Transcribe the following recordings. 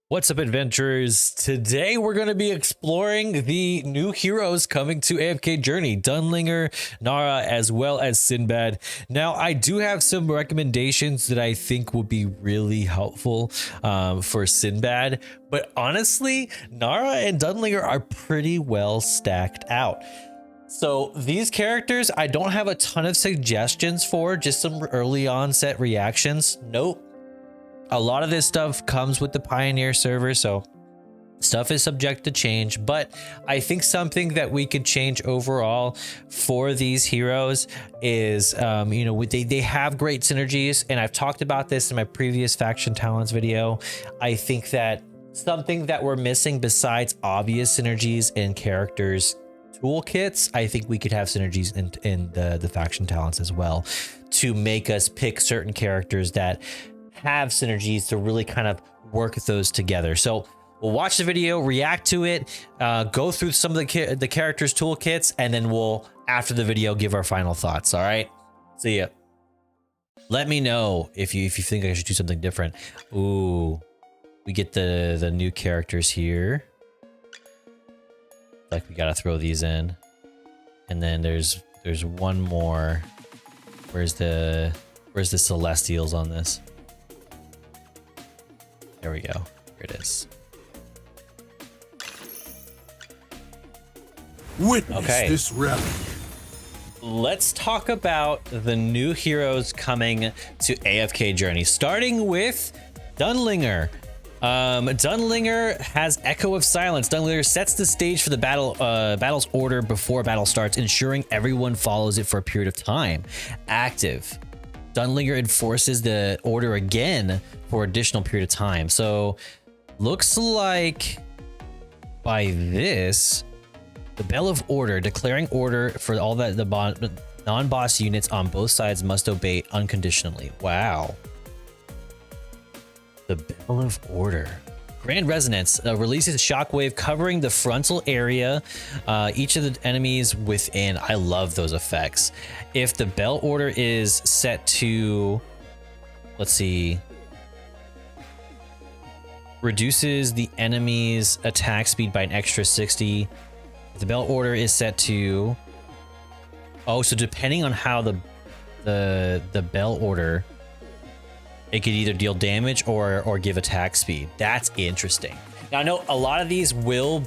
What's up, adventurers? Today we're going to be exploring the new heroes coming to AFK Journey, Dunlingr, Nara, as well as Sinbad. Now, I do have some recommendations that I think will be really helpful for Sinbad, but honestly, Nara and Dunlingr are pretty well stacked out. So these characters, I don't have a ton of suggestions for, just some early onset reactions. Nope. A lot of this stuff comes with the Pioneer server, so stuff is subject to change, but I think something that we could change overall for these heroes is, you know, they have great synergies, and I've talked about this in my previous faction talents video. I think that something that we're missing besides obvious synergies in characters toolkits, I think we could have synergies in the faction talents as well to make us pick certain characters that have synergies to really kind of work those together. So we'll watch the video, react to it, go through some of the characters toolkits, and then we'll, after the video, give our final thoughts. All right, see ya. Let me know if you think I should do something different. Ooh, we get the new characters here. Like, we gotta throw these in, and then there's one more. Where's the Celestials on this? There we go. Here it is. Witness this rally. Let's talk about the new heroes coming to AFK Journey, starting with Dunlingr. Dunlingr has Echo of Silence. Dunlingr sets the stage for the battle's order before battle starts, ensuring everyone follows it for a period of time. Active. Dunlingr enforces the order again for additional period of time. So looks like by this, the Bell of Order, declaring order for all that the non-boss units on both sides must obey unconditionally. Wow. The Bell of Order. Grand Resonance releases a shockwave covering the frontal area, each of the enemies within. I love those effects. If the bell order is set to, let's see, reduces the enemy's attack speed by an extra 60. If the bell order is set to, oh, so depending on how the bell order, it could either deal damage or give attack speed. That's interesting. Now, I know a lot of these will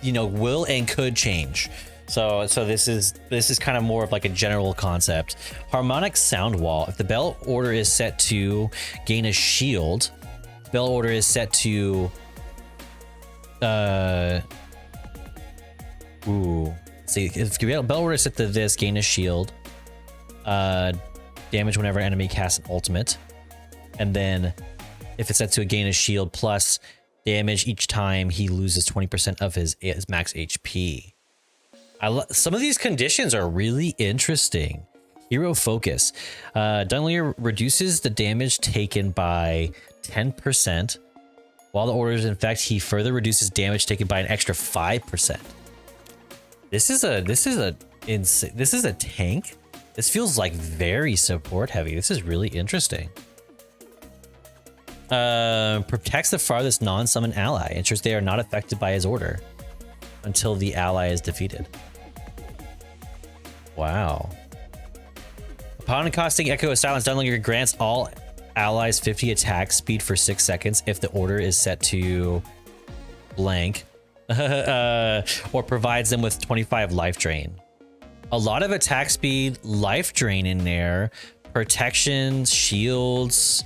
and could change. So this is kind of more of like a general concept. Harmonic Sound Wall. If the bell order is set to gain a shield, the bell order is set to see, if the bell order is set to this, gain a shield, damage whenever enemy casts an ultimate. And then if it's set to gain a shield plus damage each time he loses 20% of his max HP. Some of these conditions are really interesting. Hero Focus. Dunlingr reduces the damage taken by 10%. While the order is in effect, he further reduces damage taken by an extra 5%. This is a tank. This feels like very support heavy. This is really interesting. Protects the farthest non-summon ally. Ensures they are not affected by his order until the ally is defeated. Wow. Upon casting Echo of Silence, Dunlingr grants all allies 50 attack speed for 6 seconds if the order is set to blank, or provides them with 25 life drain. A lot of attack speed, life drain in there, protections, shields.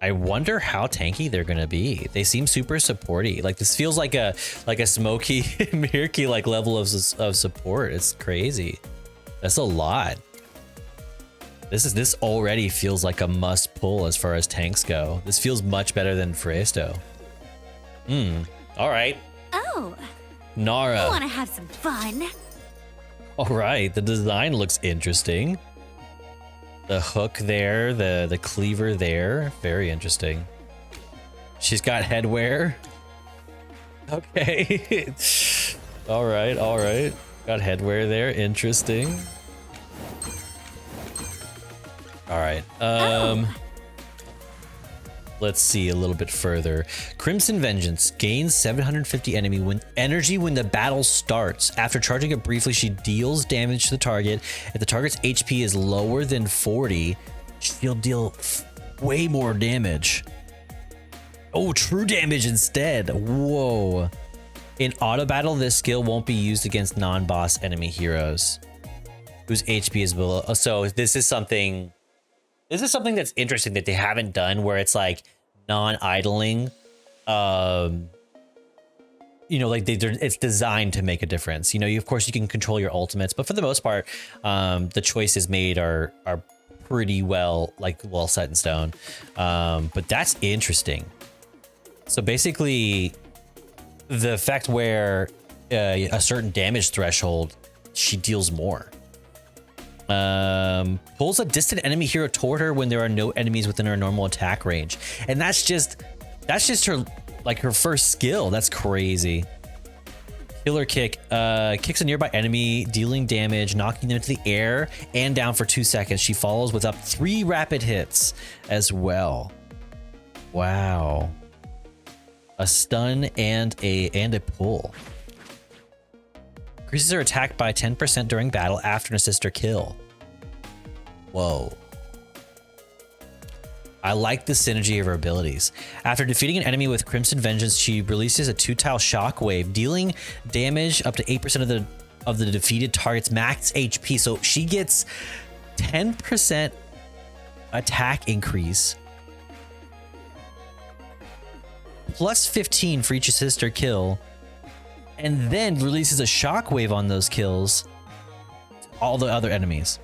I wonder how tanky they're gonna be. They seem super supporty. Like, this feels like a smoky Mirky like level of support. It's crazy. That's a lot. This already feels like a must pull as far as tanks go. This feels much better than Fresto. All right. Oh, Nara. I want to have some fun. All right, the design looks interesting. The hook there, the cleaver there, very interesting. She's got headwear. Okay. all right. Got headwear there, interesting. All right. Let's see a little bit further. Crimson Vengeance gains 750 energy when the battle starts. After charging it briefly, she deals damage to the target. If the target's HP is lower than 40, she'll deal way more damage. Oh, true damage instead. Whoa. In auto battle, this skill won't be used against non-boss enemy heroes whose HP is below. So this is something that's interesting that they haven't done, where it's like non-idling. You know, like it's designed to make a difference. You know, of course you can control your ultimates, but for the most part, the choices made are pretty well set in stone. But that's interesting. So basically, the effect where a certain damage threshold, she deals more. Pulls a distant enemy hero toward her when there are no enemies within her normal attack range, and that's just her, like, her first skill. That's crazy. Killer kick kicks a nearby enemy, dealing damage, knocking them into the air and down for 2 seconds. She follows with up 3 rapid hits as well. Wow. A stun and a pull. Increases her attack by 10% during battle after an assist or kill. Whoa. I like the synergy of her abilities. After defeating an enemy with Crimson Vengeance, she releases a 2-tile shockwave, dealing damage up to 8% of the defeated target's max HP. So she gets 10% attack increase, plus 15 for each assist or kill, and then releases a shockwave on those kills to all the other enemies.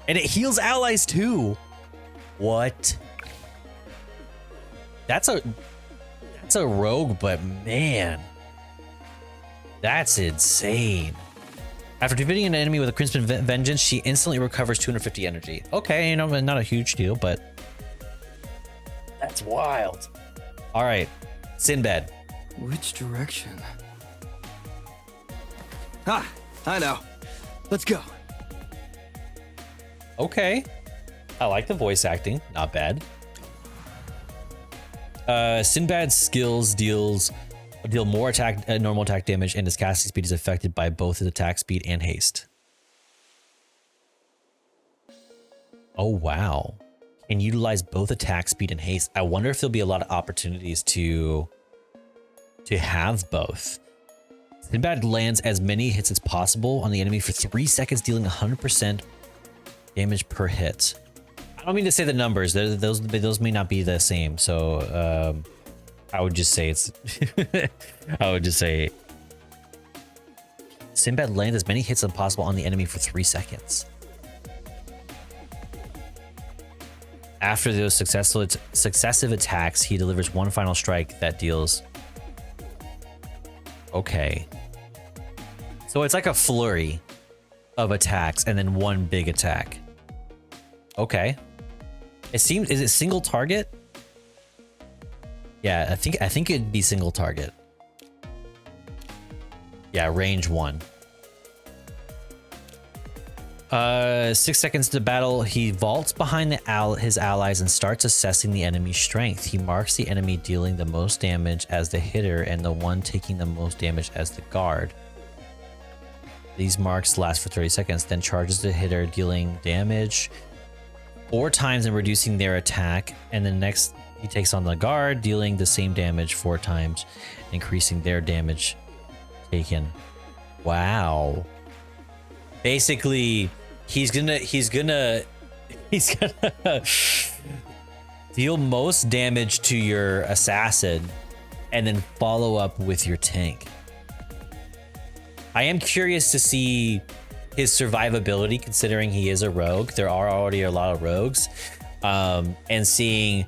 And it heals allies too. What? That's a rogue, but man, that's insane. After defeating an enemy with a Crimson Vengeance, she instantly recovers 250 energy. Okay, you know, not a huge deal, but that's wild. All right, Sinbad. Which direction? Ah, I know. Let's go. Okay. I like the voice acting. Not bad. Sinbad's skills deal more attack, normal attack damage, and his casting speed is affected by both his attack speed and haste. Oh, wow. Can utilize both attack speed and haste. I wonder if there'll be a lot of opportunities to have both. Sinbad lands as many hits as possible on the enemy for 3 seconds, dealing 100% damage per hit. I don't mean to say the numbers; those may not be the same. So I would just say it's. I would just say Sinbad lands as many hits as possible on the enemy for 3 seconds. After those successive attacks, he delivers one final strike that deals. Okay. So it's like a flurry of attacks and then one big attack. Okay. Is it single target? Yeah, I think it'd be single target. Yeah, range 1. 6 seconds to battle, he vaults behind his allies and starts assessing the enemy's strength. He marks the enemy dealing the most damage as the hitter and the one taking the most damage as the guard. These marks last for 30 seconds, then charges the hitter, dealing damage 4 times and reducing their attack, and then next he takes on the guard, dealing the same damage 4 times, increasing their damage taken. Wow. Basically, he's gonna deal most damage to your assassin and then follow up with your tank. I am curious to see his survivability, considering he is a rogue. There are already a lot of rogues, and seeing,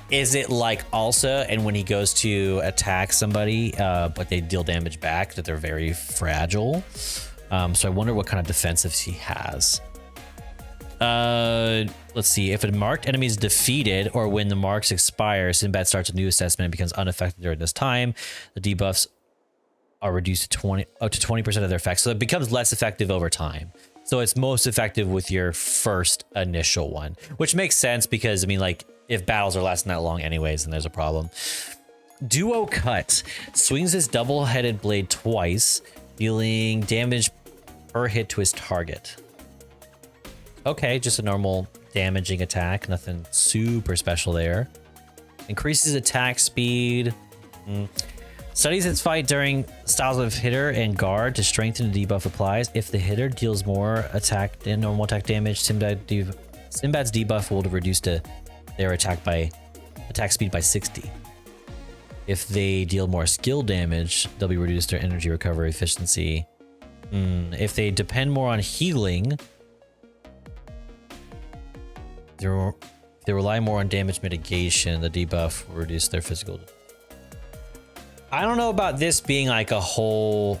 is it like Alsa, and when he goes to attack somebody, but they deal damage back, that they're very fragile. So I wonder what kind of defensives he has. Let's see. If a marked enemy is defeated or when the marks expire, Sinbad starts a new assessment and becomes unaffected during this time. The debuffs are reduced to 20% of their effects, so it becomes less effective over time. So it's most effective with your first initial one, which makes sense because, I mean, like, if battles are lasting that long anyways, then there's a problem. Duo Cut. Swings his double-headed blade twice, dealing damage per hit to his target. Okay, just a normal damaging attack. Nothing super special there. Increases attack speed. Studies its fight during styles of hitter and guard to strengthen the debuff applies. If the hitter deals more attack than normal attack damage, Sinbad's debuff will reduce to their attack speed by 60. If they deal more skill damage, they'll be reduced their energy recovery efficiency. If they depend more on healing, they rely more on damage mitigation, the debuff will reduce their physical. I don't know about this being like a whole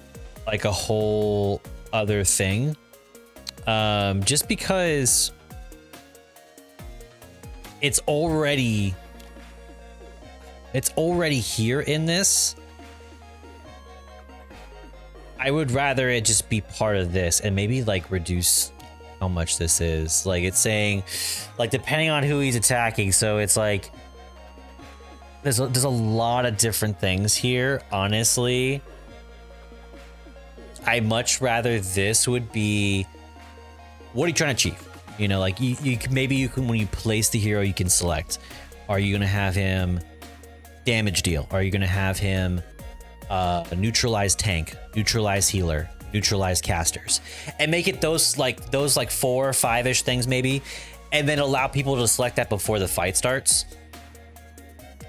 other thing. Just because it's already here in this. I would rather it just be part of this and maybe like reduce how much this is. Like it's saying, like depending on who he's attacking. So it's like there's a lot of different things here. Honestly, I much rather this would be what are you trying to achieve? You know, like maybe you can, when you place the hero, you can select. Are you gonna have him damage deal? Are you gonna have him neutralize tank, neutralize healer, neutralize casters, and make it those 4 or 5-ish things maybe, and then allow people to select that before the fight starts.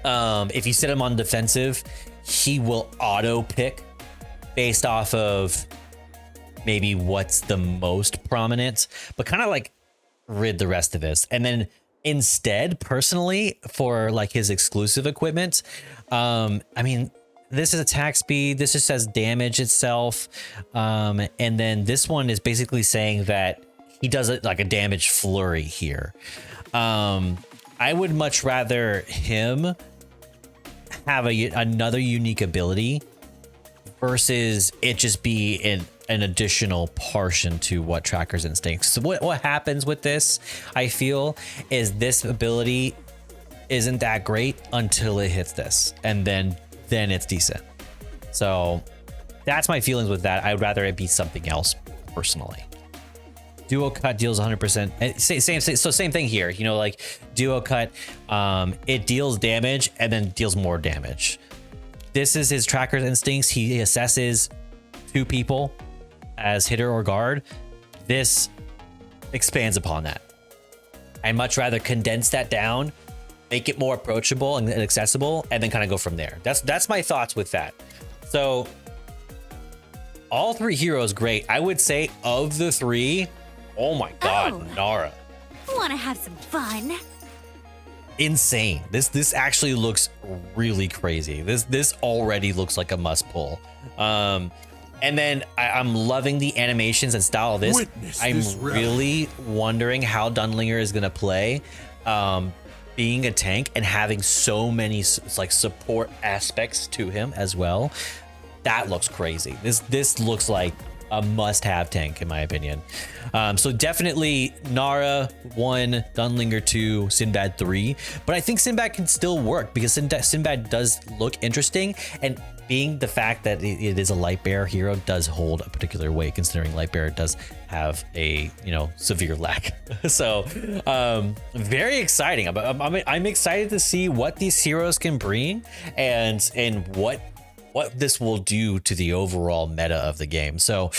If you set him on defensive, he will auto pick based off of maybe what's the most prominent, but kind of like rid the rest of this. And then instead, personally, for like his exclusive equipment, I mean, this is attack speed. This just says damage itself. And then this one is basically saying that he does it like a damage flurry here. I would much rather him have another unique ability versus it just be an additional portion to what Tracker's Instincts. So what happens with this, I feel, is this ability isn't that great until it hits this, and then it's decent. So that's my feelings with that. I'd rather it be something else personally. Duo Cut deals 100%. Same thing here. You know, like Duo Cut, it deals damage and then deals more damage. This is his Tracker's Instincts. He assesses 2 people as hitter or guard. This expands upon that. I'd much rather condense that down, make it more approachable and accessible, and then kind of go from there. That's my thoughts with that. So all 3 heroes great. I would say of the 3, oh my god, Nara. Want to have some fun? Insane. This actually looks really crazy. This already looks like a must pull. And then I'm loving the animations and style of this. I'm really wondering how dunlingr is gonna play, being a tank and having so many like support aspects to him as well. That looks crazy. This looks like a must-have tank in my opinion. So definitely Nara 1, dunlingr 2, Sinbad 3, but I think Sinbad can still work because Sinbad does look interesting, and being the fact that it is a light bearer hero does hold a particular weight, considering light bearer does have a severe lack. So very exciting. I'm excited to see what these heroes can bring and what this will do to the overall meta of the game. So